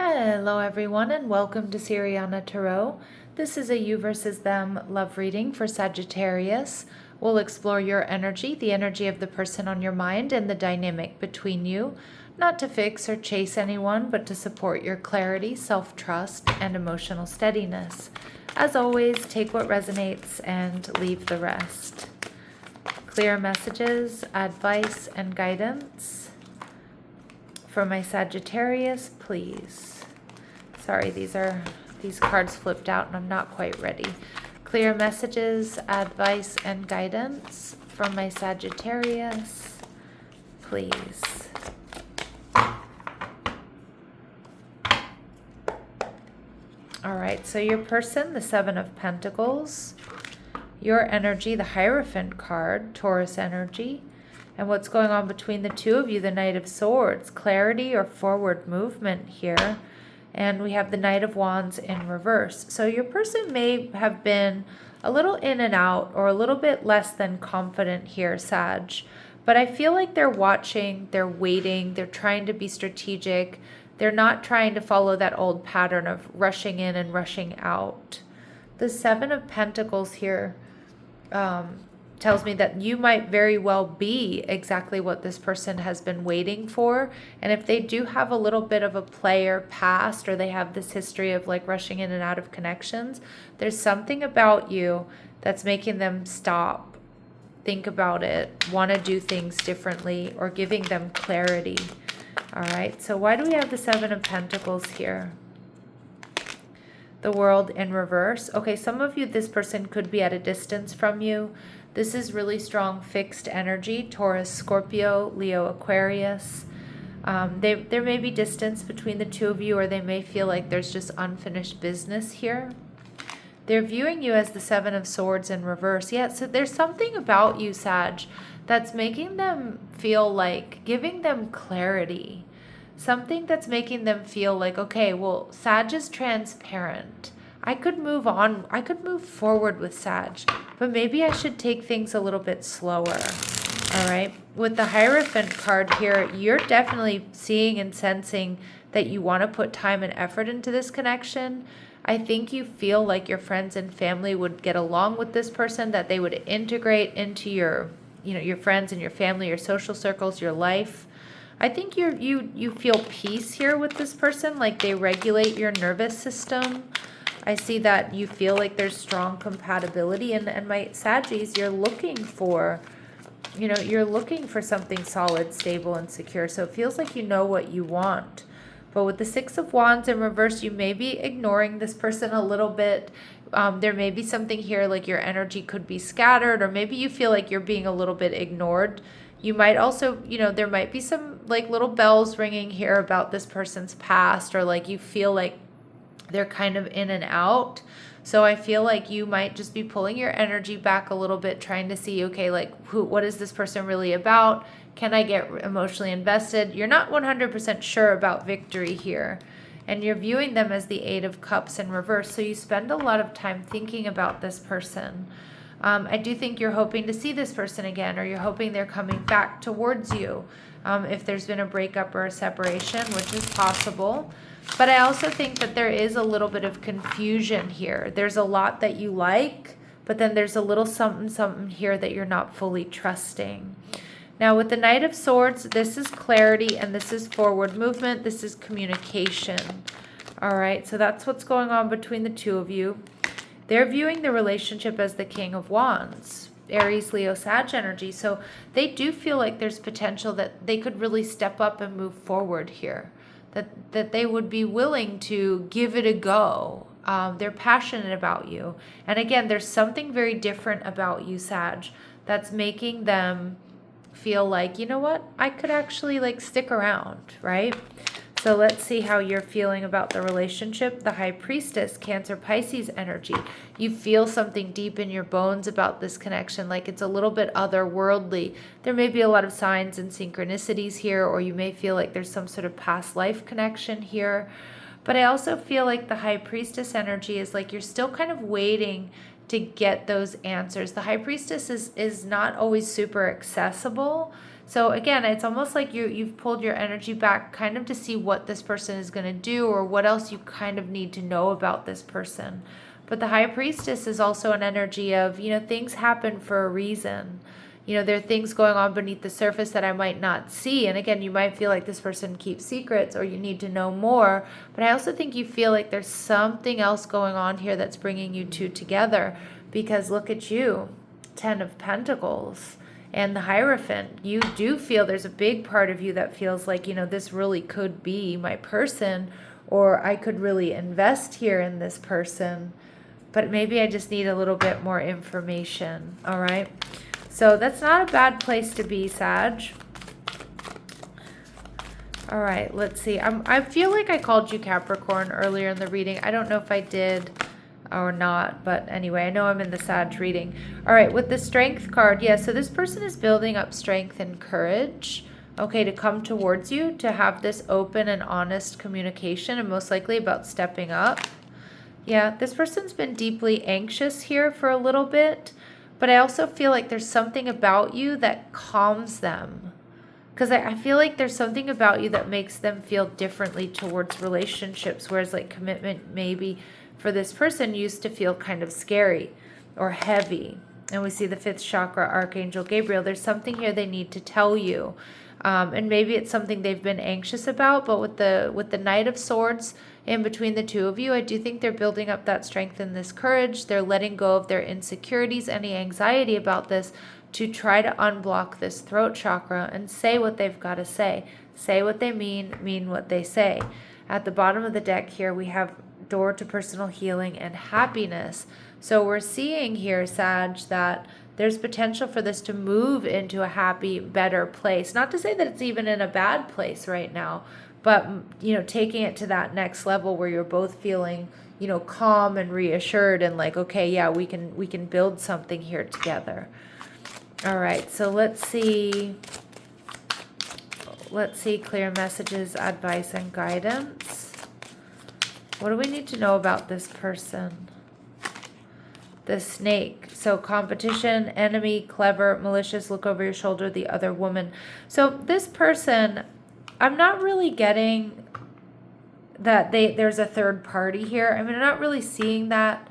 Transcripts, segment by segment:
Hello, everyone, and welcome to Siriana Tarot. This is a you versus them love reading for Sagittarius. We'll explore your energy, the energy of the person on your mind, and the dynamic between you, not to fix or chase anyone, but to support your clarity, self-trust, and emotional steadiness. As always, take what resonates and leave the rest. Clear messages, advice, and guidance for my Sagittarius, please. Sorry, these cards flipped out and I'm not quite ready. Clear messages, advice, and guidance from my Sagittarius, please. All right, so your person, the Seven of Pentacles, your energy, the Hierophant card, Taurus energy, and what's going on between the two of you, the Knight of Swords, clarity or forward movement here. And we have the Knight of Wands in reverse. So your person may have been a little in and out or a little bit less than confident here, Sag. But I feel like they're watching, they're waiting, they're trying to be strategic. They're not trying to follow that old pattern of rushing in and rushing out. The Seven of Pentacles here tells me that you might very well be exactly what this person has been waiting for. And if they do have a little bit of a player past, or they have this history of like rushing in and out of connections, there's something about you that's making them stop, think about it, want to do things differently, or giving them clarity. All right, so why do we have the Seven of Pentacles here? The World in reverse. Okay, some of you, this person could be at a distance from you. This is really strong fixed energy, Taurus, Scorpio, Leo, Aquarius. There may be distance between the two of you, or they may feel like there's just unfinished business here. They're viewing you as the Seven of Swords in reverse. Yeah, so there's something about you, Sag, that's making them feel like, giving them clarity. Something that's making them feel like, okay, well, Sag is transparent. I could move on. I could move forward with Sag, but maybe I should take things a little bit slower. All right. With the Hierophant card here, you're definitely seeing and sensing that you want to put time and effort into this connection. I think you feel like your friends and family would get along with this person, that they would integrate into your friends and your family, your social circles, your life. I think you feel peace here with this person, like they regulate your nervous system. I see that you feel like there's strong compatibility, and my Saggies, you're looking for something solid, stable, and secure. So it feels like you know what you want. But with the Six of Wands in reverse, you may be ignoring this person a little bit. There may be something here like your energy could be scattered, or maybe you feel like you're being a little bit ignored. You might also, there might be some like little bells ringing here about this person's past, or like you feel like they're kind of in and out. So I feel like you might just be pulling your energy back a little bit, trying to see, okay, like what is this person really about? Can I get emotionally invested? You're not 100% sure about victory here. And you're viewing them as the Eight of Cups in reverse. So you spend a lot of time thinking about this person. I do think you're hoping to see this person again, or you're hoping they're coming back towards you. If there's been a breakup or a separation, which is possible. But I also think that there is a little bit of confusion here. There's a lot that you like, but then there's a little something here that you're not fully trusting. Now with the Knight of Swords, this is clarity and this is forward movement. This is communication. All right, so that's what's going on between the two of you. They're viewing the relationship as the King of Wands, Aries, Leo, Sag energy. So they do feel like there's potential that they could really step up and move forward here. That they would be willing to give it a go. They're passionate about you. And again, there's something very different about you, Sag, that's making them feel like, you know what, I could actually like stick around, right? So let's see how you're feeling about the relationship. The High Priestess, Cancer, Pisces energy. You feel something deep in your bones about this connection, like it's a little bit otherworldly. There may be a lot of signs and synchronicities here, or you may feel like there's some sort of past life connection here. But I also feel like the High Priestess energy is like you're still kind of waiting to get those answers. The High Priestess is not always super accessible. So again, it's almost like you've pulled your energy back kind of to see what this person is going to do or what else you kind of need to know about this person. But the High Priestess is also an energy of, things happen for a reason. There are things going on beneath the surface that I might not see. And again, you might feel like this person keeps secrets or you need to know more. But I also think you feel like there's something else going on here that's bringing you two together. Because look at you, 10 of Pentacles and the Hierophant. You do feel there's a big part of you that feels like, this really could be my person, or I could really invest here in this person. But maybe I just need a little bit more information. All right. So that's not a bad place to be, Sag. All right, let's see. I feel like I called you Capricorn earlier in the reading. I don't know if I did or not, but anyway, I know I'm in the Sag reading. All right, with the Strength card, yeah, so this person is building up strength and courage, okay, to come towards you, to have this open and honest communication, and most likely about stepping up. Yeah, this person's been deeply anxious here for a little bit, but I also feel like there's something about you that calms them. Because I feel like there's something about you that makes them feel differently towards relationships, whereas like commitment maybe for this person used to feel kind of scary or heavy. And we see the 5th chakra, Archangel Gabriel. There's something here they need to tell you. And maybe it's something they've been anxious about, but with the Knight of Swords in between the two of you, I do think they're building up that strength and this courage. They're letting go of their insecurities, any anxiety about this, to try to unblock this throat chakra and say what they've got to say. Say what they mean what they say. At the bottom of the deck here, we have door to personal healing and happiness. So we're seeing here, Sag, that there's potential for this to move into a happy, better place. Not to say that it's even in a bad place right now, but, taking it to that next level where you're both feeling, calm and reassured and like, okay, yeah, we can build something here together. All right, so let's see clear messages, advice, and guidance. What do we need to know about this person? The Snake. So competition, enemy, clever, malicious, look over your shoulder, the other woman. So this person, I'm not really getting that there's a third party here. I mean, I'm not really seeing that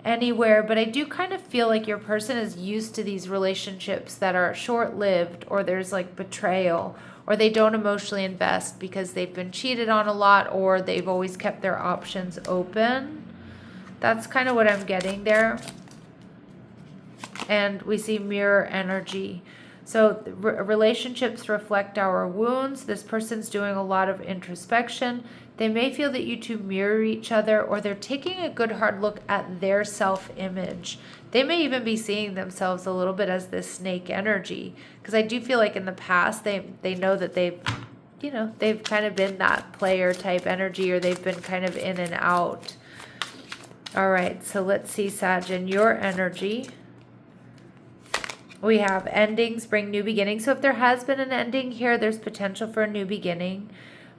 anywhere, but I do kind of feel like your person is used to these relationships that are short-lived, or there's like betrayal, or they don't emotionally invest because they've been cheated on a lot, or they've always kept their options open. That's kind of what I'm getting there. And we see mirror energy. So relationships reflect our wounds. This person's doing a lot of introspection. They may feel that you two mirror each other, or they're taking a good hard look at their self-image. They may even be seeing themselves a little bit as this snake energy, because I do feel like in the past they know that they've kind of been that player type energy, or they've been kind of in and out. All right, so let's see, Sag, in your energy. We have endings bring new beginnings. So if there has been an ending here, there's potential for a new beginning.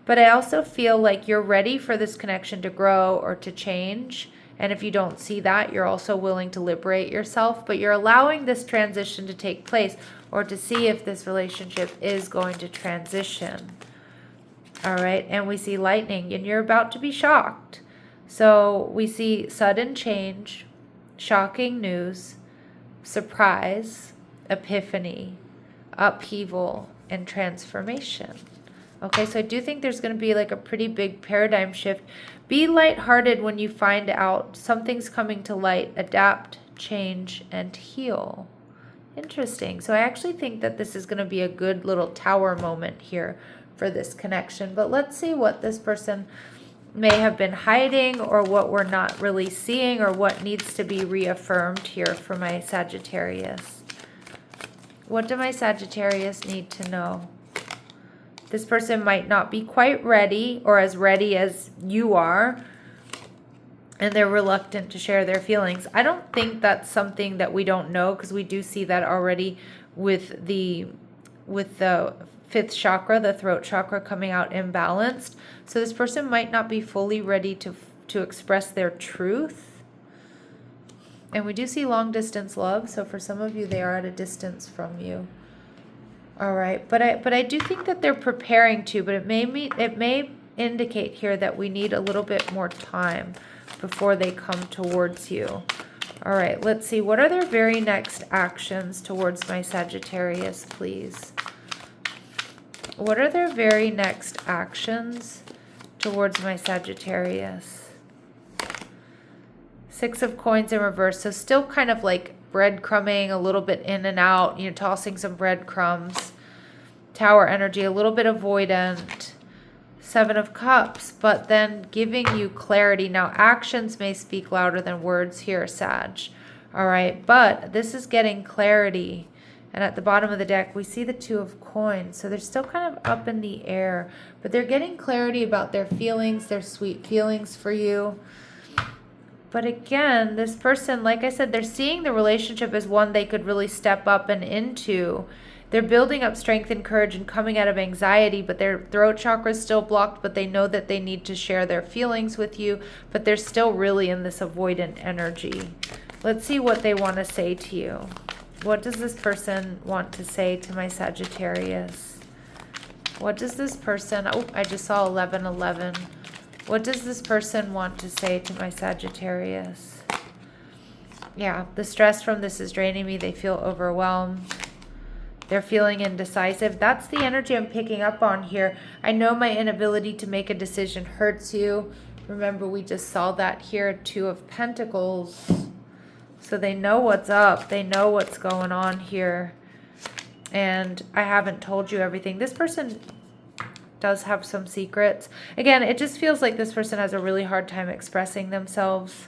But I also feel like you're ready for this connection to grow or to change. And if you don't see that, you're also willing to liberate yourself. But you're allowing this transition to take place, or to see if this relationship is going to transition. All right, and we see lightning, and you're about to be shocked. So we see sudden change, shocking news, surprise, epiphany, upheaval, and transformation. Okay, so I do think there's going to be like a pretty big paradigm shift. Be lighthearted when you find out something's coming to light. Adapt, change, and heal. Interesting. So I actually think that this is going to be a good little tower moment here for this connection. But let's see what this person may have been hiding, or what we're not really seeing, or what needs to be reaffirmed here for my Sagittarius. What do my Sagittarius need to know? This person might not be quite ready, or as ready as you are, and they're reluctant to share their feelings. I don't think that's something that we don't know, because we do see that already with the 5th chakra, the throat chakra, coming out imbalanced. So this person might not be fully ready to express their truth. And we do see long distance love. So for some of you, they are at a distance from you. All right, but I do think that they're preparing to, but it may indicate here that we need a little bit more time before they come towards you. All right, let's see. What are their very next actions towards my Sagittarius, please? What are their very next actions towards my Sagittarius? Six of Coins in reverse. So still kind of like breadcrumbing, a little bit in and out, you know, tossing some breadcrumbs. Tower energy, a little bit avoidant. Seven of Cups, but then giving you clarity. Now, actions may speak louder than words here, Sag. All right, but this is getting clarity. And at the bottom of the deck, we see the Two of Coins. So they're still kind of up in the air, but they're getting clarity about their feelings, their sweet feelings for you. But again, this person, like I said, they're seeing the relationship as one they could really step up and into. They're building up strength and courage and coming out of anxiety, but their throat chakra is still blocked, but they know that they need to share their feelings with you, but they're still really in this avoidant energy. Let's see what they want to say to you. What does this person want to say to my Sagittarius? What does this person, oh, I just saw 1111. What does this person want to say to my Sagittarius? Yeah, the stress from this is draining me. They feel overwhelmed. They're feeling indecisive. That's the energy I'm picking up on here. I know my inability to make a decision hurts you. Remember, we just saw that here, Two of Pentacles. So they know what's up. They know what's going on here. And I haven't told you everything. This person does have some secrets. Again, it just feels like this person has a really hard time expressing themselves.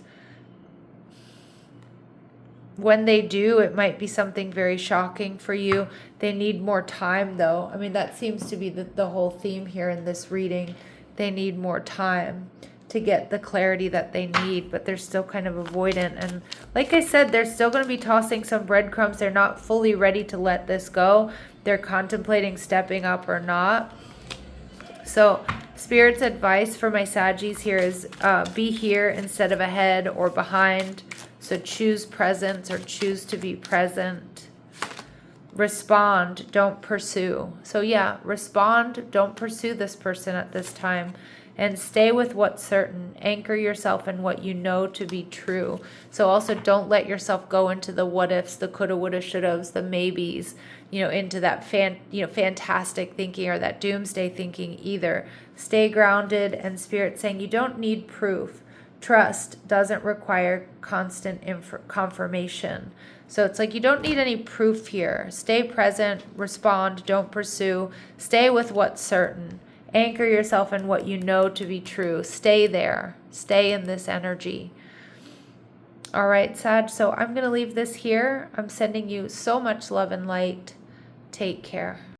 When they do, it might be something very shocking for you. They need more time, though. I mean, that seems to be the whole theme here in this reading. They need more time to get the clarity that they need, but they're still kind of avoidant. And like I said, they're still going to be tossing some breadcrumbs. They're not fully ready to let this go. They're contemplating stepping up or not. So Spirit's advice for my Saggies here is be here instead of ahead or behind. So choose presence or choose to be present. Respond, don't pursue. So yeah, respond, don't pursue this person at this time. And stay with what's certain. Anchor yourself in what you know to be true. So also don't let yourself go into the what ifs, the coulda, woulda, shouldas, the maybes, into that fantastic thinking or that doomsday thinking either. Stay grounded, and Spirit saying you don't need proof. Trust doesn't require constant confirmation. So it's like you don't need any proof here. Stay present, respond, don't pursue. Stay with what's certain. Anchor yourself in what you know to be true. Stay there. Stay in this energy. All right, Sag, so I'm going to leave this here. I'm sending you so much love and light. Take care.